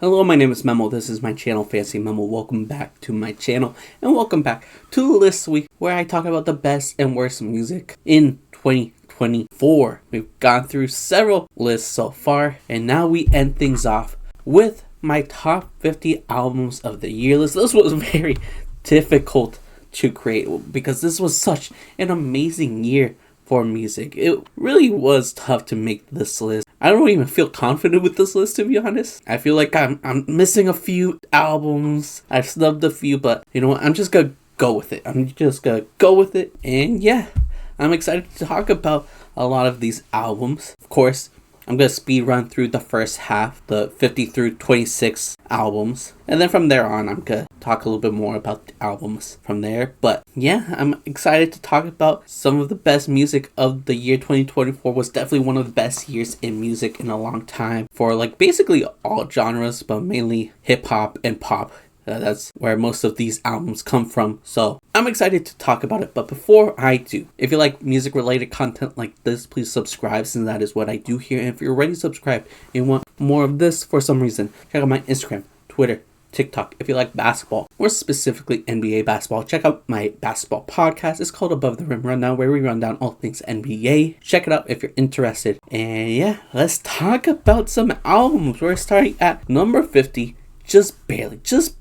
Hello, my name is Memo. This is my channel, Fancy Memo. Welcome back to my channel, and welcome back to this week where I talk about the best and worst music in 2024. We've gone through several lists so far, and now we end things off with my top 50 albums of the year list. This was very difficult to create because this was such an amazing year for music. It really was tough to make this list. I don't even feel confident with this list, to be honest. I feel like I'm missing a few albums. I've snubbed a few, but you know what? I'm just gonna go with it. And yeah, I'm excited to talk about a lot of these albums. Of course, I'm gonna speed run through the first half, the 50 through 26 albums. And then from there on, I'm gonna talk a little bit more about the albums from there. But yeah, I'm excited to talk about some of the best music of the year. 2024 was definitely one of the best years in music in a long time for like basically all genres, but mainly hip hop and pop. That's where most of these albums come from. So I'm excited to talk about it. But before I do, if you like music related content like this, please subscribe, since that is what I do here. And if you're already subscribed and want more of this for some reason, check out my Instagram, Twitter, TikTok. If you like basketball, more specifically NBA basketball, check out my basketball podcast. It's called Above the Rim Rundown, where we run down all things NBA. Check it out if you're interested. And yeah, let's talk about some albums. We're starting at number 50. Just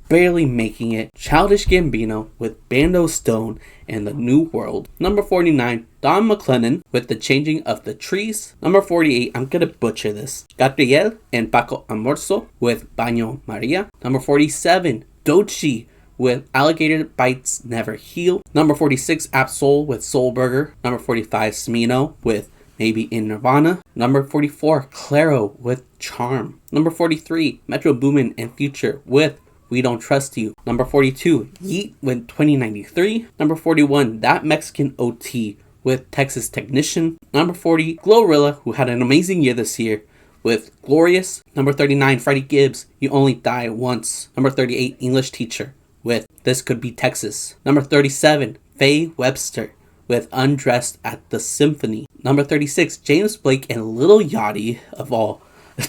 barely making it. Childish Gambino with Bando Stone and the New World. Number 49, Don McLennan with The Changing of the Trees. Number 48, I'm gonna butcher this, Gabriel and Paco Amoroso with BAÑO MARÍA. Number 47, Doechii with Alligator Bites Never Heal. Number 46, Absol with Soul Burger. Number 45, Smino with Maybe in Nirvana. Number 44, Clairo with Charm. Number 43, Metro Boomin and Future with We Don't Trust You. Number 42, Yeet with 2093. Number 41, That Mexican OT with Texas Technician. Number 40, GloRilla, who had an amazing year this year, with Glorious. Number 39, Freddie Gibbs, You Only Die Once. Number 38, English Teacher with This Could Be Texas. Number 37, Faye Webster with Undressed at the Symphony. Number 36, James Blake and Lil Yachty, of all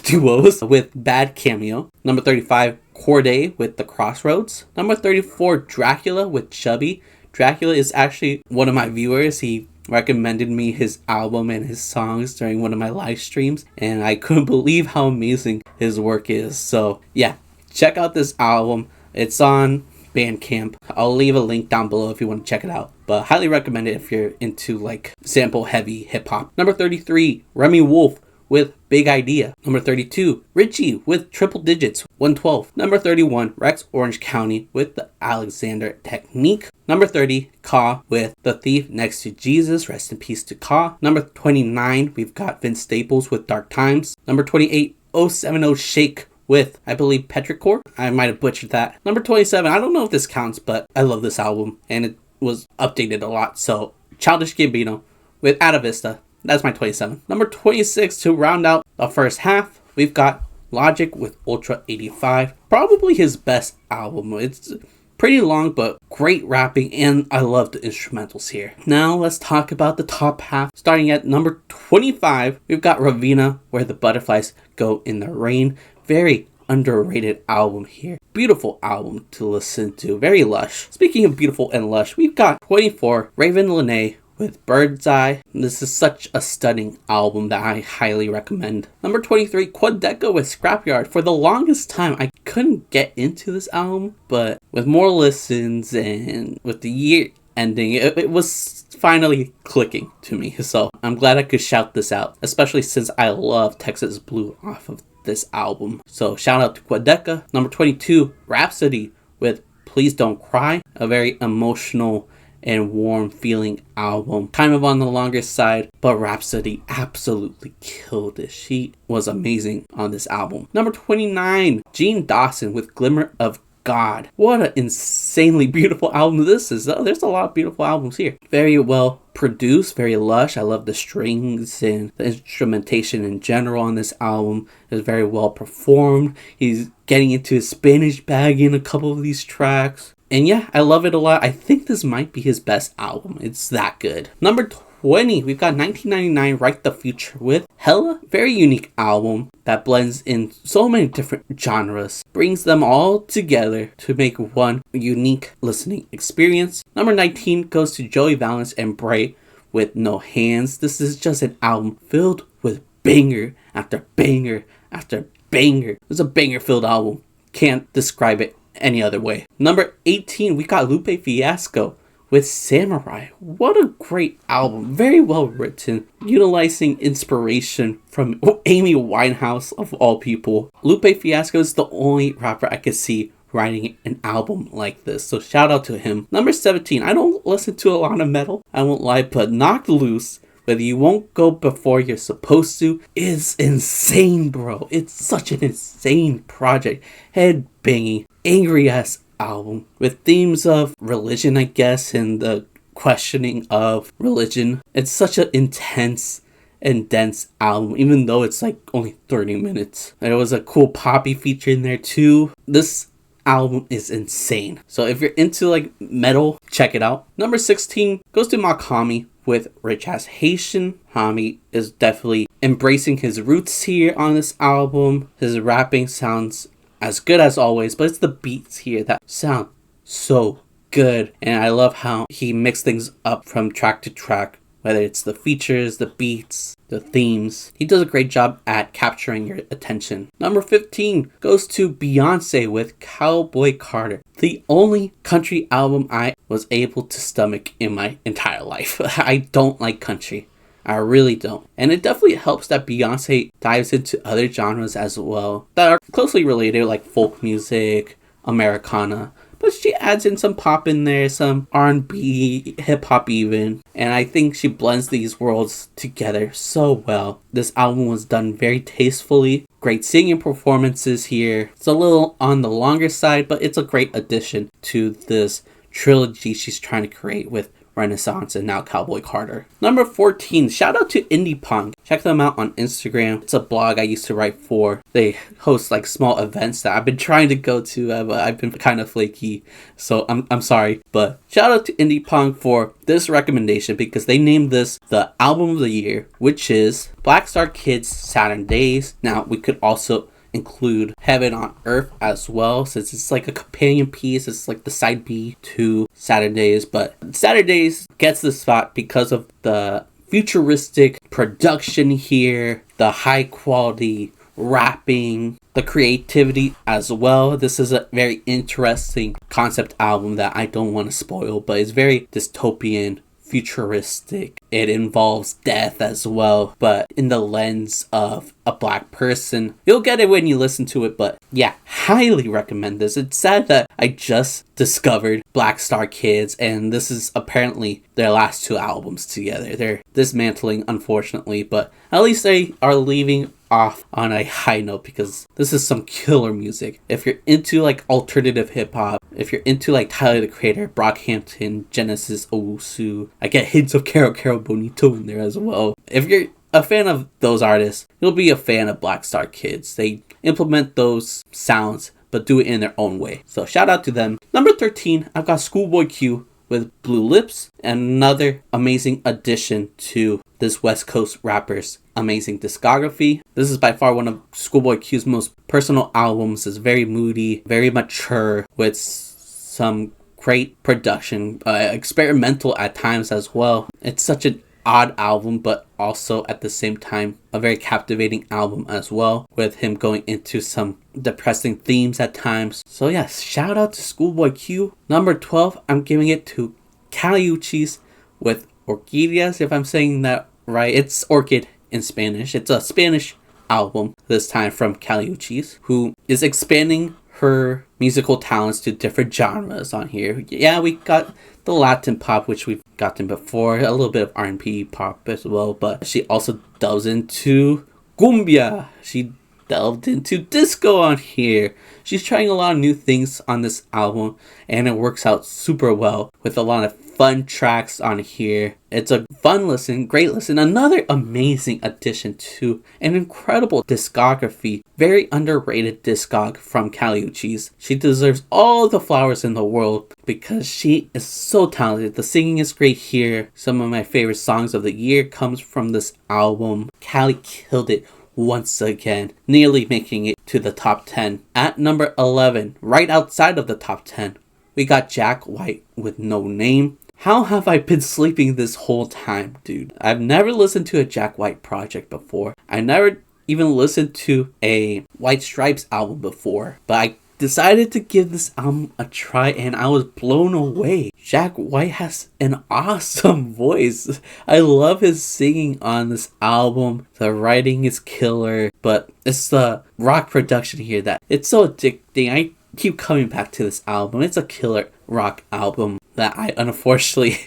duos, with Bad Cameo. Number 35, Cordae with The Crossroads. Number 34, Dracula with Chubby. Dracula is actually one of my viewers. He recommended me his album and his songs during one of my live streams, and I couldn't believe how amazing his work is. So yeah, check out this album. It's on Bandcamp. I'll leave a link down below if you want to check it out, but highly recommend it if you're into like sample heavy hip hop. Number 33, Remy Wolf with Big Idea. Number 32, Richie with Triple Digits 112. Number 31, Rex Orange County with The Alexander Technique. Number 30, Ka with The Thief Next to Jesus. Rest in peace to Ka. Number 29, we've got Vince Staples with Dark Times. Number 28, 070 Shake with, I believe, Petrichor. I might have butchered that. Number 27, I don't know if this counts, but I love this album, and it was updated a lot. So, Childish Gambino with ATAVISTA. That's my 27. Number 26, to round out the first half, we've got Logic with Ultra 85. Probably his best album. It's pretty long, but great rapping, and I love the instrumentals here. Now, let's talk about the top half. Starting at number 25, we've got Raveena, Where the Butterflies Go in the Rain. Very underrated album here. Beautiful album to listen to. Very lush. Speaking of beautiful and lush, we've got 24, Raven Lene with Bird's Eye. This is such a stunning album that I highly recommend. Number 23, Quadeca with Scrapyard. For the longest time, I couldn't get into this album, but with more listens and with the year ending, it was finally clicking to me. So I'm glad I could shout this out, especially since I love Texas Blue off of this album. So shout out to Quadeca. Number 22, Rhapsody with Please Don't Cry. A very emotional and warm feeling album. Kind of on the longer side, but Rhapsody absolutely killed it. She was amazing on this album. Number 29, Gene Dawson with Glimmer of God. What an insanely beautiful album this is. There's a lot of beautiful albums here. Very well produced, very lush. I love the strings and the instrumentation in general on this album. It's very well performed. He's getting into his Spanish bag in a couple of these tracks. And yeah, I love it a lot. I think this might be his best album. It's that good. Number 20, we've got 1999 Write the Future with Hella. Very unique album that blends in so many different genres, brings them all together to make one unique listening experience. Number 19 goes to Joey Valence and BRAT with No Hands. This is just an album filled with banger after banger after banger. It's a banger filled album. Can't describe it any other way. Number 18, we got Lupe Fiasco with Samurai. What a great album. Very well written, utilizing inspiration from Amy Winehouse of all people. Lupe Fiasco is the only rapper I could see writing an album like this, so shout out to him. Number 17, I don't listen to a lot of metal, I won't lie, but Knocked Loose with You Won't Go Before You're Supposed To is insane, bro. It's such an insane project. Head banging, angry ass album with themes of religion, I guess, and the questioning of religion. It's such an intense and dense album, even though it's like only 30 minutes. There was a cool poppy feature in there too. This album is insane. So if you're into like metal, check it out. Number 16 goes to Makami with Rich Ass Haitian. Hami is definitely embracing his roots here on this album. His rapping sounds as good as always, but it's the beats here that sound so good. And I love how he mixed things up from track to track, whether it's the features, the beats, the themes. He does a great job at capturing your attention. Number 15 goes to Beyoncé with Cowboy Carter, the only country album I was able to stomach in my entire life. I don't like country. I really don't. And it definitely helps that Beyoncé dives into other genres as well that are closely related, like folk music, Americana. But she adds in some pop in there, some R&B, hip-hop even. And I think she blends these worlds together so well. This album was done very tastefully. Great singing performances here. It's a little on the longer side, but it's a great addition to this trilogy she's trying to create with Renaissance and now Cowboy Carter. Number 14, shout out to Indie Punk. Check them out on Instagram. It's a blog I used to write for. They host like small events that I've been trying to go to, but I've been kind of flaky, so I'm sorry. But shout out to Indie Punk for this recommendation because they named this the album of the year, which is BLACKSTARKIDS Saturn Dayz. Now we could also include Heaven on Earth as well, since it's like a companion piece. It's like the side B to Saturn Dayz, but Saturn Dayz gets the spot because of the futuristic production here, the high quality rapping, the creativity as well. This is a very interesting concept album that I don't want to spoil, but it's very dystopian, futuristic. It involves death as well, but in the lens of a black person. You'll get it when you listen to it, but yeah, highly recommend this. It's sad that I just discovered BLACKSTARKIDS, and this is apparently their last two albums together. They're dismantling, unfortunately, but at least they are leaving off on a high note because this is some killer music. If you're into like alternative hip hop, if you're into like Tyler the Creator, Brockhampton, Genesis Owusu, I get hints of Caro Bonito in there as well. If you're a fan of those artists, you'll be a fan of BLACKSTARKIDS. They implement those sounds but do it in their own way. So shout out to them. Number 13, I've got Schoolboy Q with Blue Lips, another amazing addition to this West Coast rapper's amazing discography. This is by far one of Schoolboy Q's most personal albums. It's very moody, very mature, with some great production, experimental at times as well. It's such an odd album, but also at the same time a very captivating album as well, with him going into some depressing themes at times. So yes, shout out to Schoolboy Q. Number 12, I'm giving it to Caliuchis with Orquídeas, if I'm saying that right. It's orchid in Spanish. It's a Spanish album this time from Caliuchis, who is expanding her musical talents to different genres on here. Yeah, we got the Latin pop, which we've gotten before, a little bit of R&B pop as well, but she also delves into cumbia. She delved into disco on here. She's trying a lot of new things on this album, and it works out super well with a lot of fun tracks on here. It's a fun listen, great listen. Another amazing addition to an incredible discography. Very underrated discog from Kali Uchis. She deserves all the flowers in the world because she is so talented. The singing is great here. Some of my favorite songs of the year comes from this album. Kali killed it once again, nearly making it to the top 10. At number 11, right outside of the top 10, we got Jack White with No Name. How have I been sleeping this whole time, dude? I've never listened to a Jack White project before. I never even listened to a White Stripes album before, but I decided to give this album a try and I was blown away. Jack White has an awesome voice. I love his singing on this album. The writing is killer, but it's the rock production here that it's so addicting. I keep coming back to this album. It's a killer rock album that I unfortunately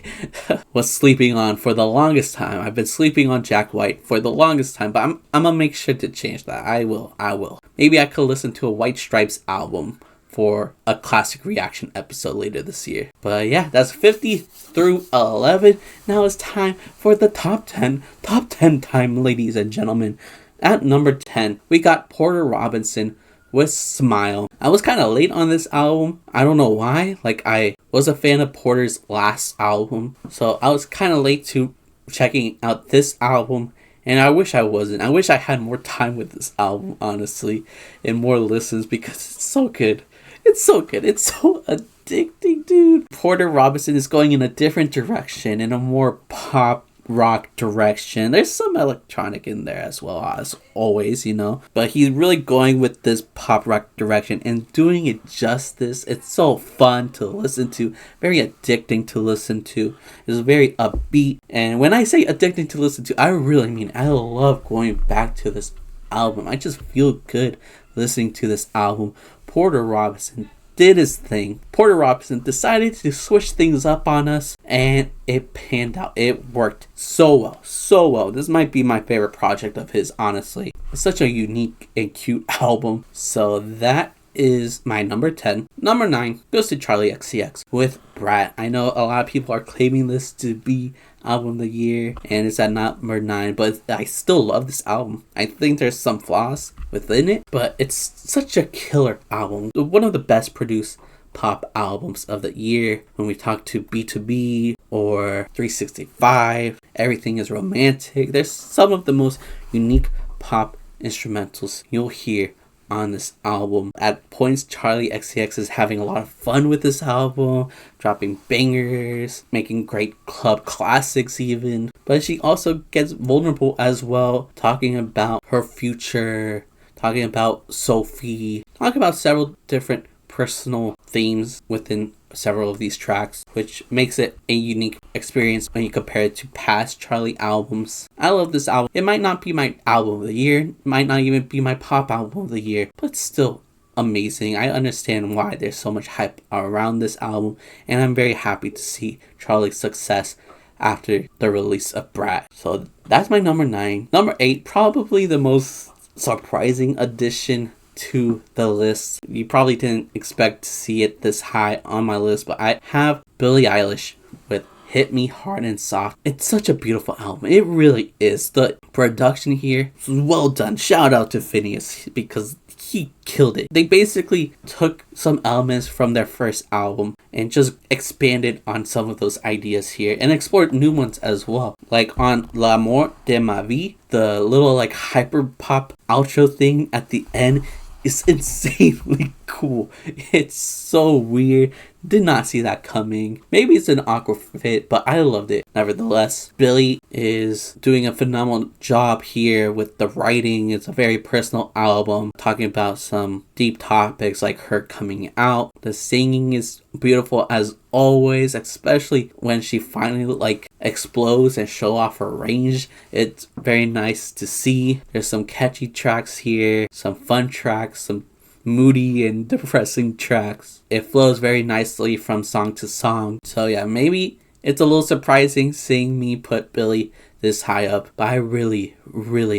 was sleeping on for the longest time. I've been sleeping on Jack White for the longest time, but I'm gonna make sure to change that. I will. Maybe I could listen to a White Stripes album for a classic reaction episode later this year. But yeah, that's 50 through 11. Now it's time for the top 10. Top 10 time, ladies and gentlemen. At number 10, we got Porter Robinson with Smile. I was kind of late on this album. I don't know why. Like, I was a fan of Porter's last album, so I was kind of late to checking out this album, and I wish I wasn't. I wish I had more time with this album, honestly, and more listens, because it's so good. It's so good. It's so addicting, dude. Porter Robinson is going in a different direction, in a more pop rock direction. There's some electronic in there as well, as always, you know, but he's really going with this pop rock direction and doing it justice. It's so fun to listen to, very addicting to listen to. It's very upbeat, and when I say addicting to listen to, I really mean I love going back to this album. I just feel good listening to this album. Porter Robinson did his thing. Porter Robinson decided to switch things up on us, and it panned out. It worked so well. This might be my favorite project of his, honestly. It's such a unique and cute album. So that is my number 10. Number 9 goes to Charli XCX with BRAT. I know a lot of people are claiming this to be album of the year, and it's at number 9, but I still love this album. I think there's some flaws within it, but it's such a killer album. One of the best produced pop albums of the year. When we talk to B2B or 365, Everything is Romantic, there's some of the most unique pop instrumentals you'll hear on this album. At points, Charli XCX is having a lot of fun with this album, dropping bangers, making great club classics even. But she also gets vulnerable as well, talking about her future, talking about Sophie, talking about several different personal themes within several of these tracks, which makes it a unique experience when you compare it to past Charli albums. I love this album. It might not be my album of the year, it might not even be my pop album of the year, but still amazing. I understand why there's so much hype around this album, and I'm very happy to see Charli's success after the release of BRAT. So that's my number 9. Number 8, probably the most surprising addition to the list. You probably didn't expect to see it this high on my list, but I have Billie Eilish with Hit Me Hard and Soft. It's such a beautiful album. It really is. The production here is well done. Shout out to Phineas because he killed it. They basically took some elements from their first album and just expanded on some of those ideas here and explored new ones as well. Like on L'amour de ma vie, the little like hyper pop outro thing at the end is insanely cool. It's so weird. Did not see that coming. Maybe it's an awkward fit, but I loved it. Nevertheless, Billie is doing a phenomenal job here with the writing. It's a very personal album, talking about some deep topics like her coming out. The singing is beautiful as always, especially when she finally like explodes and show off her range. It's very nice to see. There's some catchy tracks here, some fun tracks, some moody and depressing tracks. It flows very nicely from song to song. So yeah, maybe it's a little surprising seeing me put Billie this high up, but I really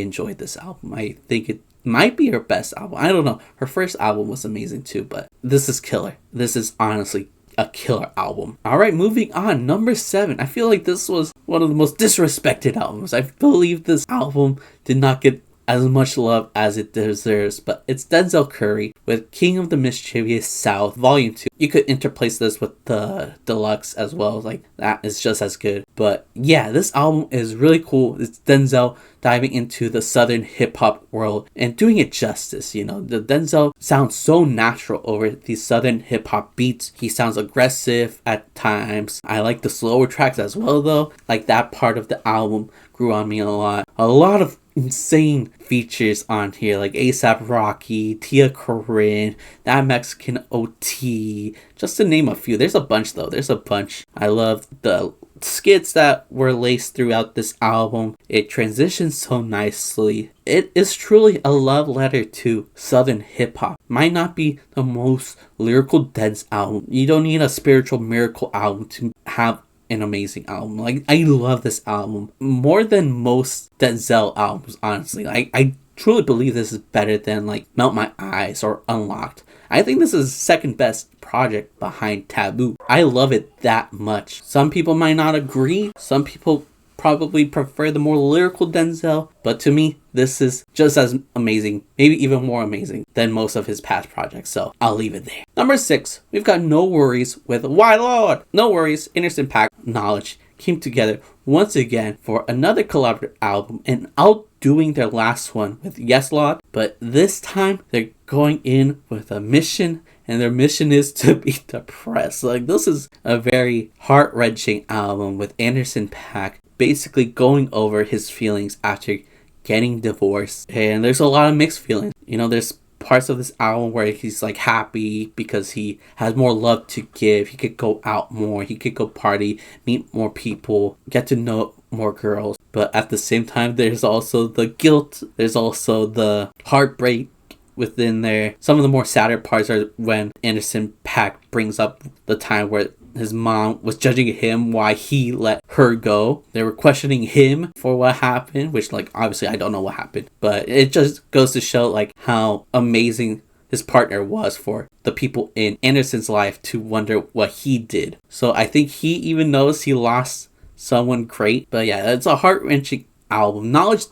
enjoyed this album. I think it might be her best album. I don't know. Her first album was amazing too, but this is killer. This is honestly a killer album. Alright, moving on. Number 7. I feel like this was one of the most disrespected albums. I believe this album did not get as much love as it deserves, but it's Denzel Curry with King of the Mischievous South Volume 2. You could interplace this with the deluxe as well, like that is just as good. But yeah, this album is really cool. It's Denzel diving into the southern hip-hop world and doing it justice. You know, the Denzel sounds so natural over these southern hip-hop beats. He sounds aggressive at times. I like the slower tracks as well though. Like that part of the album grew on me a lot. A lot of insane features on here, like ASAP Rocky, Tia Corinne, That Mexican OT, just to name a few. There's a bunch though. There's a bunch. I love the skits that were laced throughout this album. It transitions so nicely. It is truly a love letter to southern hip-hop. Might not be the most lyrical dense album. You don't need a spiritual miracle album to have an amazing album. Like, I love this album more than most Denzel albums, honestly. I truly believe this is better than like Melt My Eyes or Unlocked. I think this is the second best project behind Taboo. I love it that much. Some people might not agree. Some people probably prefer the more lyrical Denzel, but to me, this is just as amazing, maybe even more amazing than most of his past projects, so I'll leave it there. Number 6, we've got No Worries with Why Lord. No Worries, Innocent Pack, Knowledge came together once again for another collaborative album and outdoing their last one with Yes Lord, but this time they're going in with a mission, and their mission is to be depressed. Like, this is a very heart-wrenching album with Anderson .Paak basically going over his feelings after getting divorced, and there's a lot of mixed feelings. You know, there's parts of this album where he's like happy because he has more love to give. He could go out more, he could go party, meet more people, get to know more girls. But at the same time, there's also the guilt, there's also the heartbreak within there. Some of the more sadder parts are when Anderson .Paak brings up the time where his mom was judging him why he let her go. They were questioning him for what happened, which, like, obviously I don't know what happened, but it just goes to show like how amazing his partner was for the people in Anderson's life to wonder what he did. So I think he even knows he lost someone great. But yeah, it's a heart-wrenching album. Knowledge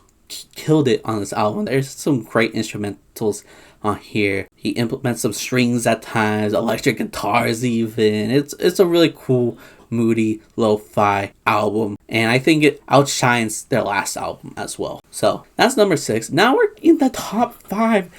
killed it on this album. There's some great instrumentals on here. He implements some strings at times, electric guitars even. It's a really cool, moody, lo-fi album, and I think it outshines their last album as well. So that's number 6. Now we're in the top 5,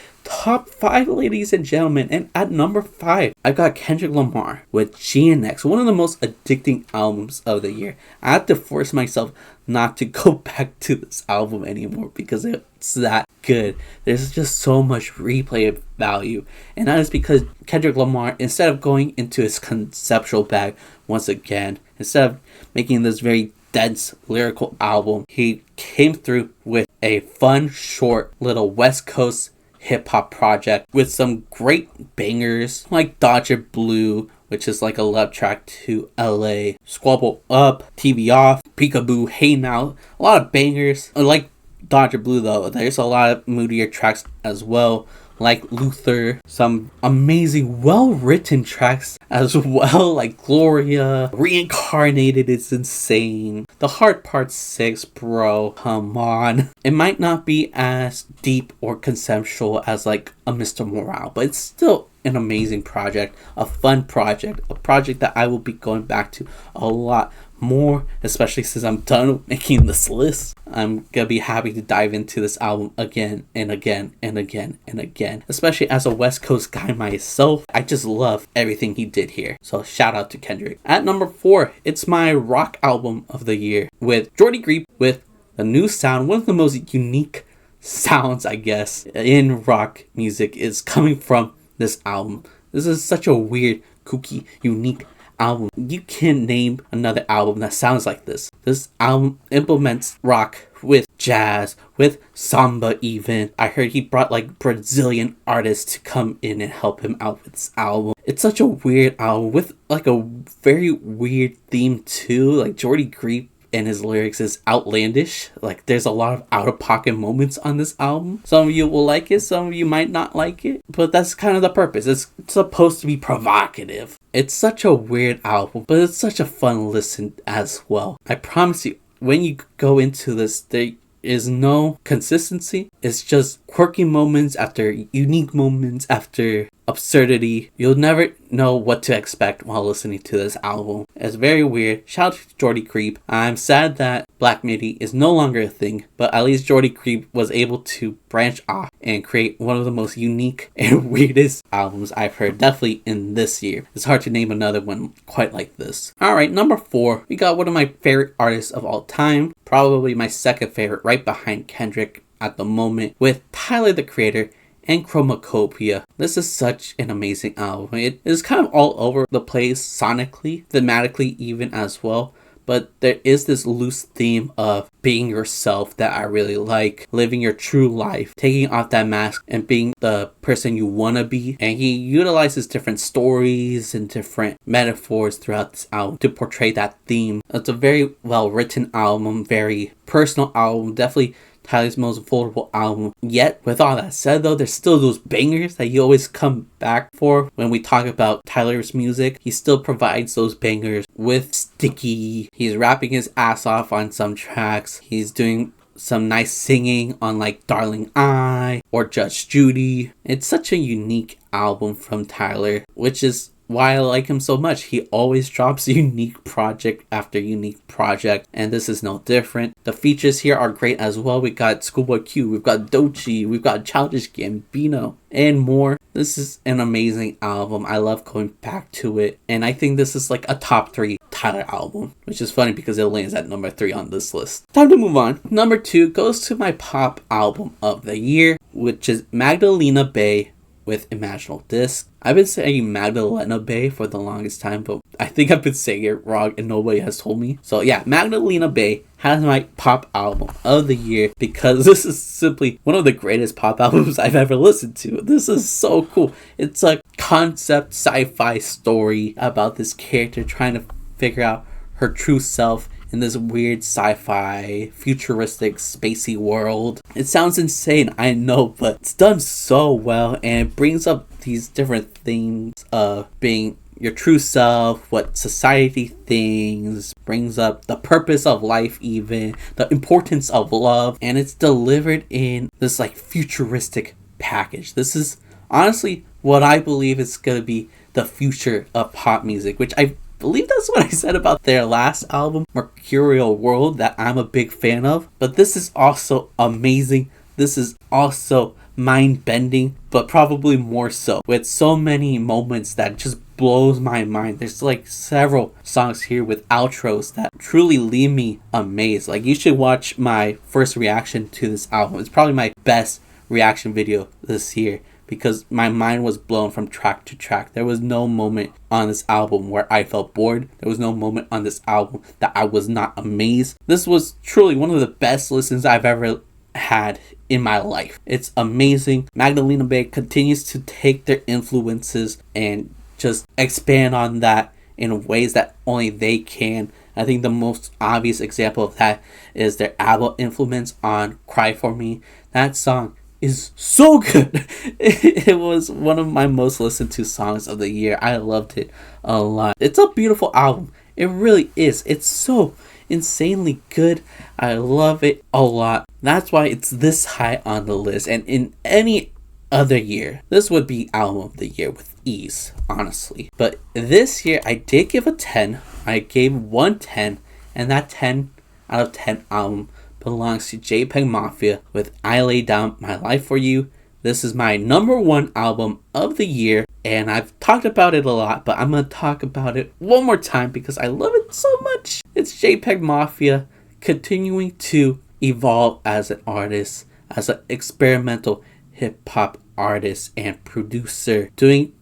ladies and gentlemen, and at number 5 I've got Kendrick Lamar with GNX, one of the most addicting albums of the year. I have to force myself not to go back to this album anymore because it's that good. There's just so much replay value, and that is because Kendrick Lamar, instead of going into his conceptual bag once again, instead of making this very dense lyrical album, he came through with a fun, short little West Coast hip-hop project with some great bangers like Dodger Blue, which is like a love track to LA, Squabble Up, TV Off, Peekaboo, Hey Now, a lot of bangers. Like Dodger Blue though, there's a lot of moodier tracks as well, like Luther, some amazing well-written tracks as well, like GloRilla, Reincarnated is insane. The Hard Part 6, bro, come on. It might not be as deep or conceptual as like a Mr. Morale, but it's still an amazing project, a fun project, a project that I will be going back to a lot more, especially since I'm done making this list. I'm gonna be happy to dive into this album again and again and again and again, especially as a West Coast guy myself. I just love everything he did here, so shout out to Kendrick. At number 4, it's my rock album of the year with Geordie Greep with a new sound. One of the most unique sounds, I guess, in rock music is coming from this album. This is such a weird, kooky, unique album. You can't name another album that sounds like this. This album implements rock with jazz, with samba even. I heard he brought like Brazilian artists to come in and help him out with this album. It's such a weird album with like a very weird theme too. Like Geordie Greep and his lyrics is outlandish. Like, there's a lot of out-of-pocket moments on this album. Some of you will like it, some of you might not like it, but that's kind of the purpose. It's supposed to be provocative. It's such a weird album, but it's such a fun listen as well. I promise you, when you go into this, there is no consistency. It's just quirky moments after unique moments after absurdity. You'll never know what to expect while listening to this album. It's very weird. Shout out to Geordie Greep. I'm sad that Black MIDI is no longer a thing, but at least Geordie Greep was able to branch off and create one of the most unique and weirdest albums I've heard, definitely in this year. It's hard to name another one quite like this. Alright, number 4, we got one of my favorite artists of all time, probably my second favorite, right behind Kendrick at the moment, with Tyler the Creator and Chromacopia. This is such an amazing album. It is kind of all over the place sonically, thematically even as well. But there is this loose theme of being yourself that I really like. Living your true life. Taking off that mask and being the person you want to be. And he utilizes different stories and different metaphors throughout this album to portray that theme. It's a very well written album. Very personal album. Definitely Tyler's most affordable album yet. With all that said though, there's still those bangers that you always come back for when we talk about Tyler's music. He still provides those bangers with Sticky. He's rapping his ass off on some tracks. He's doing some nice singing on like Darling I or Judge Judy. It's such a unique album from Tyler, which is why I like him so much. He always drops unique project after unique project, and this is no different. The features here are great as well. We got Schoolboy Q, we've got Doechii, we've got Childish, Gambino, and more. This is an amazing album. I love going back to it, and I think this is like a top 3 Tyler album, which is funny because it lands at number 3 on this list. Time to move on. Number 2 goes to my pop album of the year, which is Magdalena Bay with Imaginal Disc. I've been saying Magdalena Bay for the longest time, but I think I've been saying it wrong and nobody has told me. So yeah, Magdalena Bay has my pop album of the year because this is simply one of the greatest pop albums I've ever listened to. This is so cool. It's a concept sci-fi story about this character trying to figure out her true self in this weird sci-fi, futuristic, spacey world. It sounds insane, I know, but it's done so well, and it brings up these different themes of being your true self, what society thinks, brings up the purpose of life even, the importance of love, and it's delivered in this like futuristic package. This is honestly what I believe is going to be the future of pop music, which I believe that's what I said about their last album, Mercurial World, that I'm a big fan of. But this is also amazing. This is also mind-bending, but probably more so, with so many moments that just blows my mind. There's like several songs here with outros that truly leave me amazed. Like, you should watch my first reaction to this album. It's probably my best reaction video this year, because my mind was blown from track to track. There was no moment on this album where I felt bored. There was no moment on this album that I was not amazed. This was truly one of the best listens I've ever had in my life. It's amazing. Magdalena Bay continues to take their influences and just expand on that in ways that only they can. I think the most obvious example of that is their ABBA influence on Cry For Me. That song is so good. It was one of my most listened to songs of the year. I loved it a lot. It's a beautiful album. It really is. It's so insanely good. I love it a lot. That's why it's this high on the list. And in any other year, this would be album of the year with ease, honestly. But this year, I did give a 10. I gave 110, and that 10 out of 10 album belongs to JPEGMAFIA with I Lay Down My Life For You. This is my number 1 album of the year, and I've talked about it a lot, but I'm going to talk about it one more time because I love it so much. It's JPEGMAFIA continuing to evolve as an artist, as an experimental hip-hop artist and producer, doing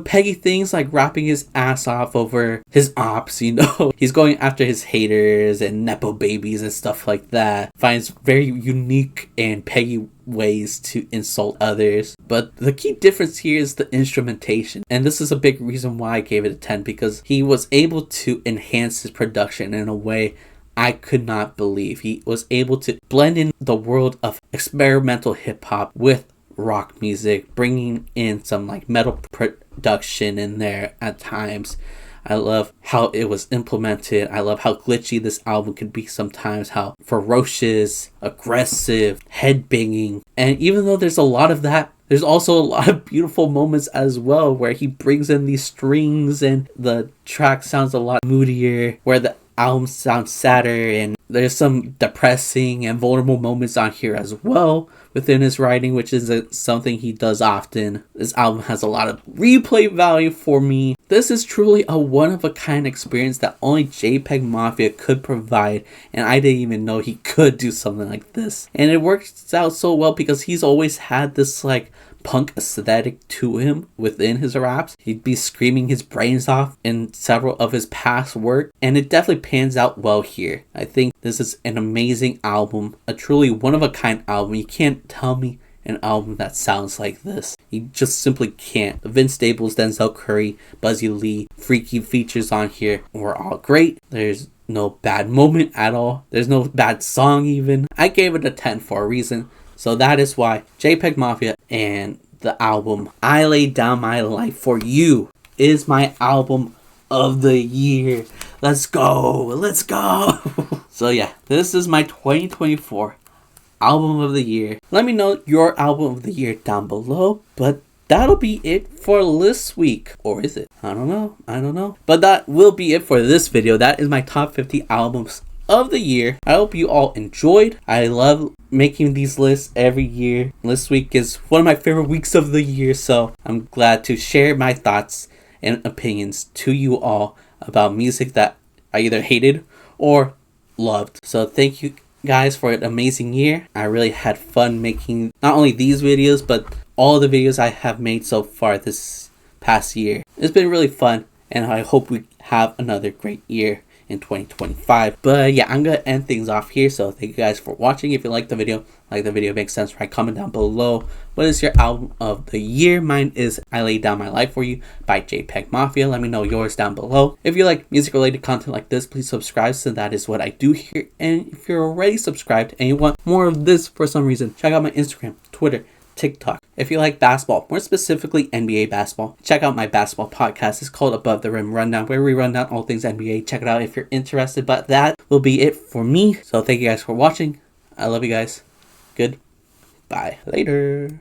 Peggy things like rapping his ass off over his ops, He's going after his haters and Nepo babies and stuff like that. Finds very unique and Peggy ways to insult others. But the key difference here is the instrumentation. And this is a big reason why I gave it a 10, because he was able to enhance his production in a way I could not believe he was able to blend in the world of experimental hip-hop with rock music, bringing in some like metal production in there at times. I love how it was implemented. I love how glitchy this album could be sometimes, how ferocious, aggressive, headbanging. And even though there's a lot of that, there's also a lot of beautiful moments as well where he brings in these strings and the track sounds a lot moodier, where the album sounds sadder, and there's some depressing and vulnerable moments on here as well within his writing, which isn't something he does often. This album has a lot of replay value for me. This is truly a one-of-a-kind experience that only JPEGMAFIA could provide, and I didn't even know he could do something like this. And it works out so well because he's always had this like punk aesthetic to him within his raps. He'd be screaming his brains off in several of his past work, and it definitely pans out well here. I think this is an amazing album, a truly one-of-a-kind album. You can't tell me an album that sounds like this. You just simply can't. Vince Staples, Denzel Curry, Buzzy Lee, freaky features on here were all great. There's no bad moment at all. There's no bad song even. I gave it a 10 for a reason. So that is why JPEGMAFIA and the album I Lay Down My Life For You is my album of the year. Let's go. Let's go. So yeah, this is my 2024 album of the year. Let me know your album of the year down below. But that'll be it for this week. Or is it? I don't know. But that will be it for this video. That is my top 50 albums of the year. I hope you all enjoyed. I love making these lists every year. This week is one of my favorite weeks of the year, so I'm glad to share my thoughts and opinions to you all about music that I either hated or loved. So thank you guys for an amazing year. I really had fun making not only these videos but all the videos I have made so far this past year. It's been really fun, and I hope we have another great year in 2025. But yeah, I'm gonna end things off here. So thank you guys for watching. If you like the video, makes sense, right? Comment down below what is your album of the year. Mine is I Lay Down My Life For You by JPEGMAFIA. Let me know yours down below. If you like music related content like this, please subscribe, so that is what I do here. And if you're already subscribed and you want more of this for some reason, check out my Instagram, Twitter, TikTok. If you like basketball, more specifically NBA basketball, check out my basketball podcast. It's called Above the Rim Rundown, where we run down all things NBA. Check it out if you're interested. But that will be it for me. So thank you guys for watching. I love you guys. Goodbye. Later.